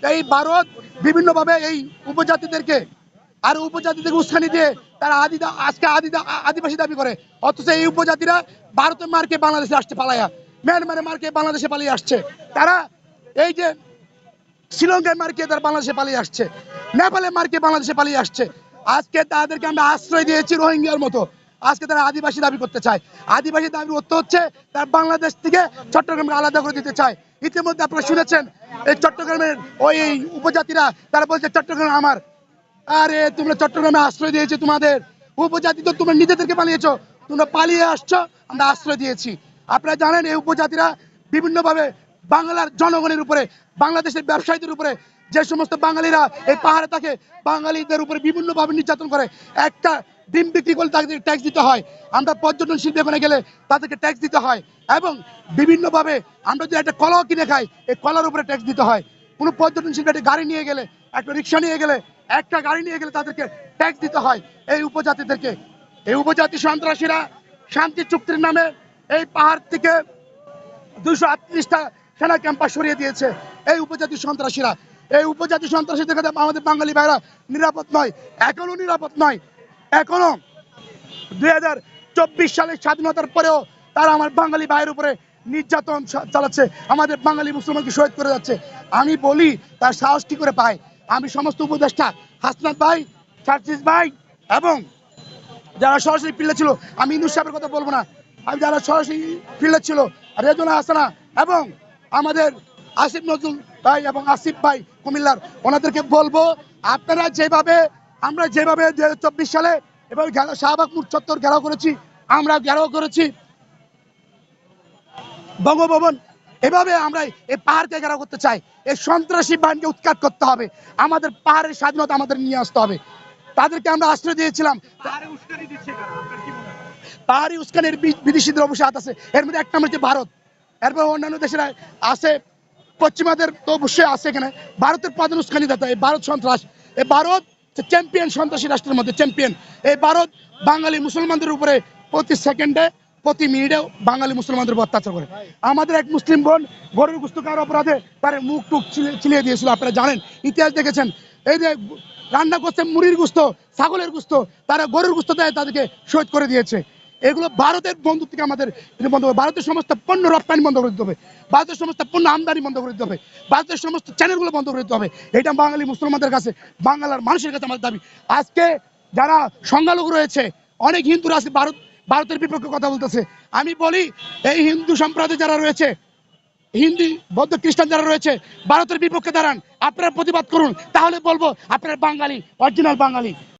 এই ভারত বিভিন্নভাবে এই উপজাতিদেরকে আর উপজাতিদেরকে উস্কানি দিয়ে তারা আজকে আদিবাসী দাবি করে, অথচ এই উপজাতিরা ভারতের মার্কে বাংলাদেশে আসছে পালাইয়া, মিয়ানমারের মার্কে বাংলাদেশে পালিয়ে আসছে। তারা এই যে শ্রীলঙ্কার মার্কে তারা বাংলাদেশে পালিয়ে আসছে, নেপালের মার্কে বাংলাদেশে পালিয়ে আসছে। আজকে তাদেরকে আমরা আশ্রয় দিয়েছি রোহিঙ্গার মতো। আজকে তারা আদিবাসী দাবি করতে চায়। আদিবাসী দাবি করতে হচ্ছে তার বাংলাদেশ থেকে চট্টগ্রামকে আলাদা করে দিতে চায়। ইতিমধ্যে আপনারা শুনেছেন এই চট্টগ্রামের ওই উপজাতিরা তারা বলছে চট্টগ্রাম আমার। আরে তোমরা চট্টগ্রামে আশ্রয় দিয়েছে, তোমাদের উপজাতি তো তোমরা নিজেদেরকে পালিয়েছো, তোমরা পালিয়ে আসছো, আমরা আশ্রয় দিয়েছি। আপনারা জানেন এই উপজাতিরা বিভিন্নভাবে বাংলার জনগণের উপরে, বাংলাদেশের ব্যবসায়ীদের উপরে, যে সমস্ত বাঙালিরা এই পাহাড়ে থাকে বাঙালিদের উপরে বিভিন্নভাবে নির্যাতন করে। একটা ডিম বিক্রি করলে তাদেরকে ট্যাক্স দিতে হয়, আমরা পর্যটন শিল্পে ওখানে গেলে তাদেরকে ট্যাক্স দিতে হয়, এবং বিভিন্নভাবে আমরা যদি একটা কলাও কিনে খাই এই কলার উপরে ট্যাক্স দিতে হয়। কোনো পর্যটন শিল্পে একটা গাড়ি নিয়ে গেলে, একটা রিক্সা নিয়ে গেলে, একটা গাড়ি নিয়ে গেলে তাদেরকে ট্যাক্স দিতে হয় এই উপজাতিদেরকে। এই উপজাতি সন্ত্রাসীরা শান্তি চুক্তির নামে এই পাহাড় থেকে 238টা সেনা ক্যাম্পাস সরিয়ে দিয়েছে এই উপজাতি সন্ত্রাসীরা। এই উপজাতি সন্ত্রাসীদের কাছে আমাদের বাঙালি ভাইরা নিরাপদ নয়, এখনো নিরাপদ নয়। এখনো 2024 সালের স্বাধীনতার পরেও তারা আমার বাঙালি ভাইয়ের উপরে নির্যাতন চালাচ্ছে, আমাদের বাঙালি মুসলমানকে শহীদ করে যাচ্ছে। আমি বলি তার সাহস কি করে পায়? আমি সমস্ত উপদেষ্টা হাসনাত ভাই, সার্জিস ভাই এবং যারা সরাসরি ফিল্ডে ছিল, আমি ইউনূস সাহেবের কথা বলবো না, আমি যারা সরাসরি ফিল্ডে ছিল, রেজনা হাসানা এবং আমাদের আসিফ নজরুল ভাই এবং আসিফ ভাই কুমিল্লার, ওনাদেরকে বলবো আপনারা যেভাবে, আমরা যেভাবে 2024 সালে এভাবে শাহবাগ মোড় চত্বর ঘেরাও করেছি, আমরা ঘেরাও করেছি বঙ্গভবন, এভাবে আমরা এই পাহাড়কে ঘেরাও করতে চাই। এই সন্ত্রাসী বাহিনীকে উৎখাত করতে হবে, আমাদের পাহাড়ের স্বাধীনতা আমাদের নিয়ে আসতে হবে। তাদেরকে আমরা আশ্রয় দিয়েছিলাম। পাহাড়ি উস্কানির বিদেশিদের অবশ্যই হাত আছে, এর মধ্যে এক নম্বর হচ্ছে ভারত, এরপর অন্যান্য দেশেরা আছে, পশ্চিমাদের তো অবশ্যই আছে। এখানে ভারতের প্রধান উস্কানিদাতা এই ভারত সন্ত্রাস। এই ভারত চ্যাম্পিয়ন সন্ত্রাসী রাষ্ট্রের মধ্যে চ্যাম্পিয়ন। এই ভারত বাঙালি মুসলমানদের উপরে প্রতি সেকেন্ডে প্রতি মিনিটেও বাঙালি মুসলমানদের উপর অত্যাচার করে। আমাদের এক মুসলিম বোন গরুর গোশত খাওয়ার অপরাধে তার মুখ টুক চিলিয়ে দিয়েছিল, আপনারা জানেন, ইতিহাস দেখেছেন। এই যে রান্না করছে মুড়ির গোশত, ছাগলের গোশত, তারা গরুর গোশত দেয় তাদেরকে শহীদ করে দিয়েছে। এগুলো ভারতের বন্ধু থেকে আমাদের বন্ধ হবে। ভারতের সমস্ত পণ্য রপ্তানি বন্ধ করে দিতে হবে, ভারতের সমস্ত পণ্য আমদানি বন্ধ করে দিতে হবে, ভারতের সমস্ত চ্যানেলগুলো বন্ধ করে দিতে হবে। এটা বাঙালি মুসলমানদের কাছে, বাংলার মানুষের কাছে আমাদের দাবি। আজকে যারা সংখ্যালঘু রয়েছে, অনেক হিন্দুরা আছে ভারতের বিপক্ষে কথা বলতেছে। আমি বলি এই হিন্দু সম্প্রদায় যারা রয়েছে, হিন্দু বৌদ্ধ খ্রিস্টান যারা রয়েছে, ভারতের বিপক্ষে দাঁড়ান, আপনারা প্রতিবাদ করুন, তাহলে বলবো আপনারা বাঙালি, অরিজিনাল বাঙালি।